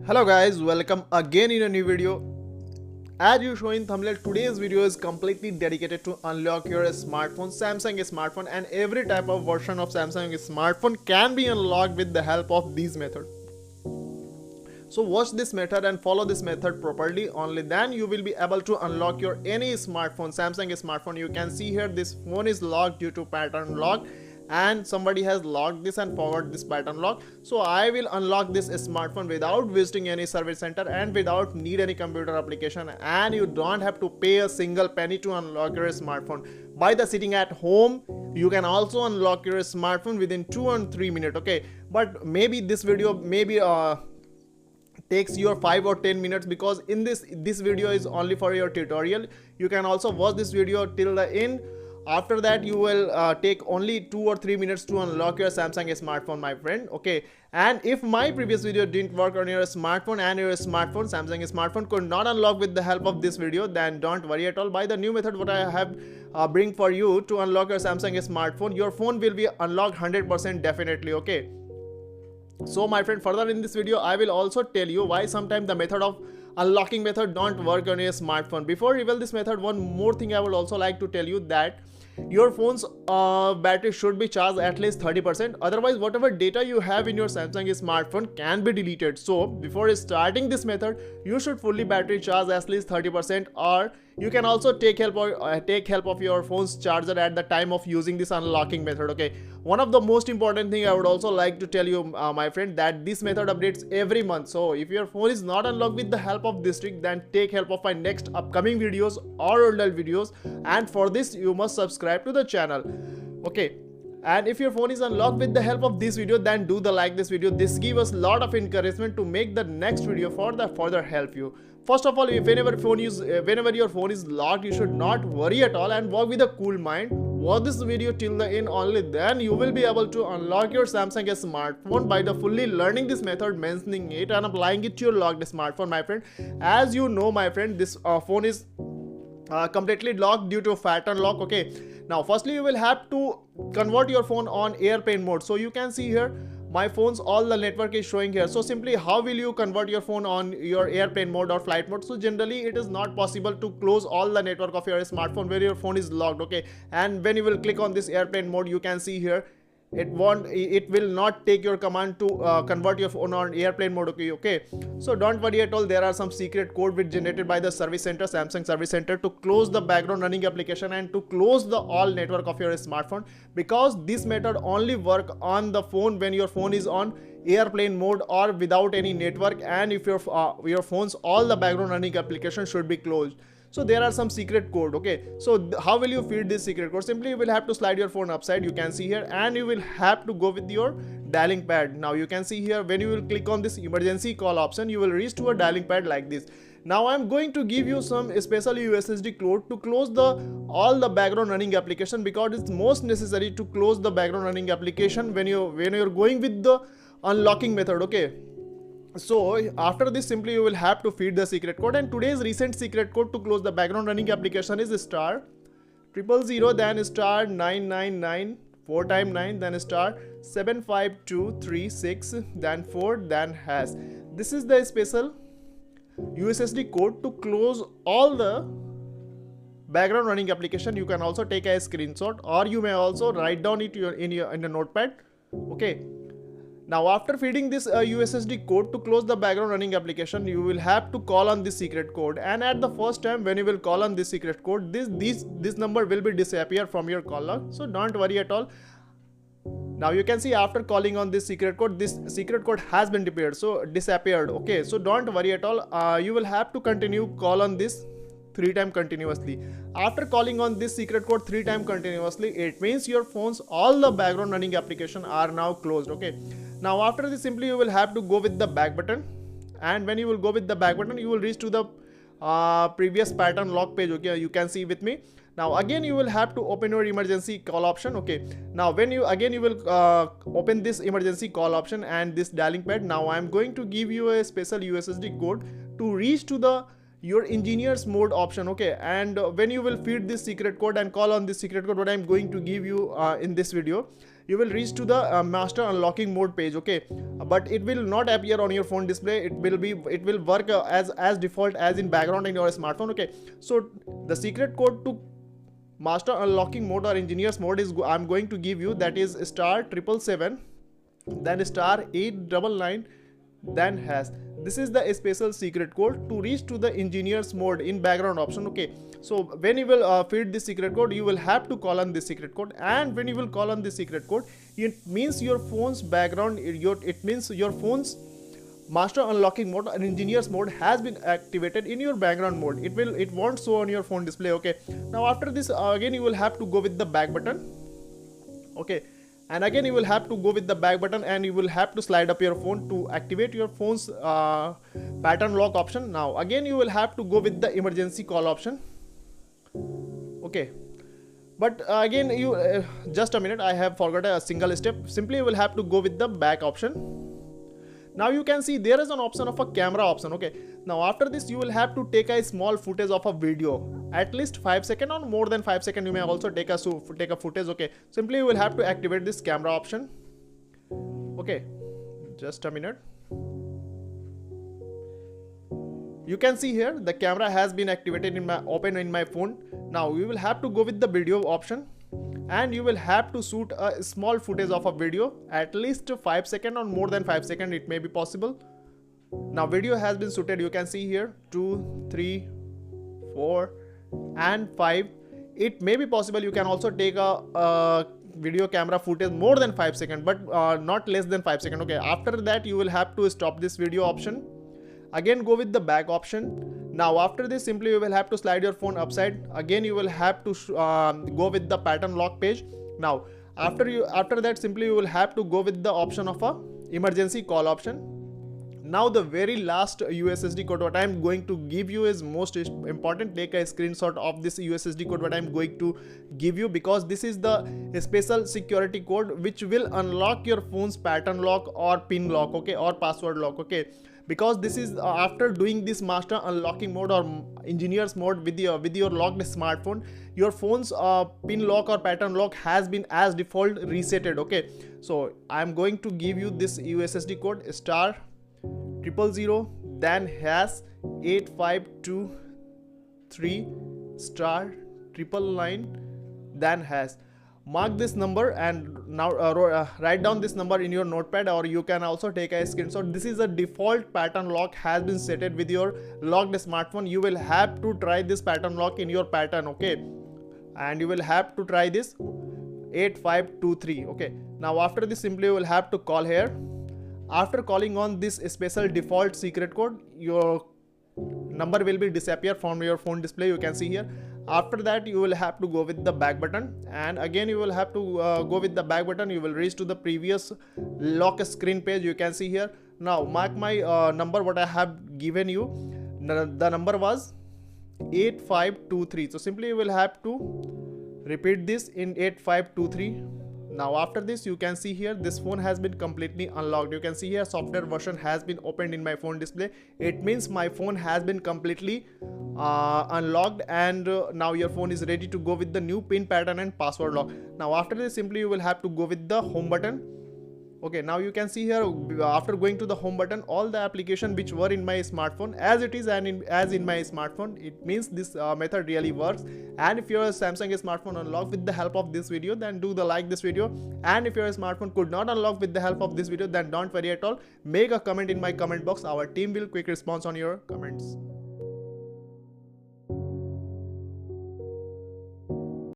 Hello guys, welcome again in a new video. As you show in thumbnail, today's video is completely dedicated to unlock your smartphone, Samsung smartphone, and every type of version of Samsung smartphone can be unlocked with the help of these methods. So watch this method and follow this method properly, only then you will be able to unlock your any smartphone, Samsung smartphone. You can see here this phone is locked due to pattern lock, and somebody has locked this and forward this pattern lock. So I will unlock this smartphone without visiting any service center and without need any computer application, and you don't have to pay a single penny to unlock your smartphone. By the sitting at home, you can also unlock your smartphone within 2 and 3 minutes. Okay, but maybe this video takes your 5 or 10 minutes, because in this video is only for your tutorial. You can also watch this video till the end. After that you will take only 2 or 3 minutes to unlock your Samsung smartphone, my friend. Okay, and if my previous video didn't work on your smartphone and your smartphone, Samsung smartphone, could not unlock with the help of this video, then don't worry at all. By the new method what I have bring for you to unlock your Samsung smartphone, your phone will be unlocked 100% definitely. Okay, so my friend, further in this video I will also tell you why sometimes the method of unlocking method don't work on your smartphone. Before reveal this method, one more thing I would also like to tell you, that your phone's battery should be charged at least 30%, otherwise whatever data you have in your Samsung smartphone can be deleted. So before starting this method, you should fully battery charge at least 30%, or you can also take help of your phone's charger at the time of using this unlocking method. Okay, one of the most important thing I would also like to tell you, my friend, that this method updates every month. So if your phone is not unlocked with the help of this trick, then take help of my next upcoming videos or older videos, and for this you must subscribe to the channel. Okay, and if your phone is unlocked with the help of this video, then do the like this video. This gives us a lot of encouragement to make the next video for the further help you. First of all, if whenever your phone is locked, you should not worry at all and work with a cool mind. Watch this video till the end, only then you will be able to unlock your Samsung smartphone by the fully learning this method, mentioning it and applying it to your locked smartphone, my friend. As you know, my friend, this phone is completely locked due to pattern lock. Okay, now firstly you will have to convert your phone on airplane mode. So you can see here my phone's all the network is showing here. So simply how will you convert your phone on your airplane mode or flight mode? So generally it is not possible to close all the network of your smartphone where your phone is locked. Okay, and when you will click on this airplane mode, you can see here it will not take your command to convert your phone on airplane mode. Okay, so don't worry at all. There are some secret code which generated by the service center, Samsung service center, to close the background running application and to close the all network of your smartphone, because this method only work on the phone when your phone is on airplane mode or without any network, and if your phone's all the background running application should be closed. So there are some secret code. Okay, so how will you feed this secret code? Simply you will have to slide your phone upside, you can see here, and you will have to go with your dialing pad. Now you can see here, when you will click on this emergency call option, you will reach to a dialing pad like this. Now I'm going to give you some special USSD code to close all the background running application, because it's most necessary to close the background running application when you're going with the unlocking method. Okay, so after this, simply you will have to feed the secret code, and today's recent secret code to close the background running application is *000, then *999, 4 times 9, then *75236, then 4, then hash. This is the special USSD code to close all the background running application. You can also take a screenshot, or you may also write down it in a notepad. Okay, now after feeding this USSD code to close the background running application, you will have to call on this secret code, and at the first time when you will call on this secret code, this number will be disappear from your call log. So don't worry at all. Now you can see after calling on this secret code has been disappeared. Okay, so don't worry at all. You will have to continue call on this 3 times continuously. After calling on this secret code 3 times continuously, it means your phone's all the background running application are now closed. Okay, now after this, simply you will have to go with the back button, and when you will go with the back button, you will reach to the previous pattern lock page. Okay, you can see with me. Now again you will have to open your emergency call option. Okay, now when you will open this emergency call option and this dialing pad. Now I am going to give you a special USSD code to reach to your engineers mode option. Okay, and when you will feed this secret code and call on this secret code, what I'm going to give you in this video, you will reach to the master unlocking mode page. Okay, but it will not appear on your phone display. It will work as default as in background in your smartphone. Okay, so the secret code to master unlocking mode or engineers mode is I'm going to give you, that is *777, then *899, then hash. This is the special secret code to reach to the engineers mode in background option. Okay, so when you will feed this secret code, you will have to call on this secret code, and when you will call on this secret code, it means your phone's background, it means your phone's master unlocking mode and engineers mode has been activated in your background mode. It won't show on your phone display. Okay, now after this again you will have to go with the back button. Okay, and again you will have to go with the back button, and you will have to slide up your phone to activate your phone's pattern lock option. Now again you will have to go with the emergency call option. Okay, but again you just a minute, I have forgot a single step. Simply you will have to go with the back option. Now you can see there is an option of a camera option. Okay, now after this you will have to take a small footage of a video, at least 5 seconds or more than 5 seconds. You may also take a footage. Okay, simply you will have to activate this camera option. Okay, just a minute. You can see here the camera has been activated open in my phone. Now we will have to go with the video option, and you will have to shoot a small footage of a video, at least 5 seconds or more than 5 seconds, it may be possible. Now video has been shooted, you can see here 2, 3, 4 and 5. It may be possible you can also take a video camera footage more than 5 seconds, but not less than 5 seconds. Okay, after that you will have to stop this video option. Again go with the back option. Now after this simply you will have to slide your phone upside. Again you will have to go with the pattern lock page. Now after that simply you will have to go with the option of a emergency call option. Now the very last USSD code what I am going to give you is most important. Take a screenshot of this USSD code what I am going to give you, because this is the special security code which will unlock your phone's pattern lock or pin lock. Okay, or password lock. Okay, because this is after doing this master unlocking mode or engineers mode with your locked smartphone, your phone's pin lock or pattern lock has been as default resetted. Okay, so I am going to give you this USSD code *000, then #8523 *999, then hash. Mark this number and now write down this number in your notepad, or you can also take a screenshot. This is a default pattern lock has been set with your locked smartphone. You will have to try this pattern lock in your pattern. Okay, and you will have to try this 8523. Okay, now after this simply you will have to call here. After calling on this special default secret code, your number will be disappear from your phone display. You can see here. After that you will have to go with the back button, and again you will have to go with the back button. You will reach to the previous lock screen page. You can see here. Now mark my number what I have given you. The number was 8523. So simply you will have to repeat this in 8523. Now after this you can see here this phone has been completely unlocked. You can see here software version has been opened in my phone display. It means my phone has been completely unlocked, and now your phone is ready to go with the new pin pattern and password lock. Now after this simply you will have to go with the home button. Okay, now you can see here after going to the home button, all the application which were in my smartphone as it is and as in my smartphone. It means this method really works. And if your Samsung smartphone unlocked with the help of this video, then do the like this video. And if your smartphone could not unlock with the help of this video, then don't worry at all. Make a comment in my comment box. Our team will quick response on your comments.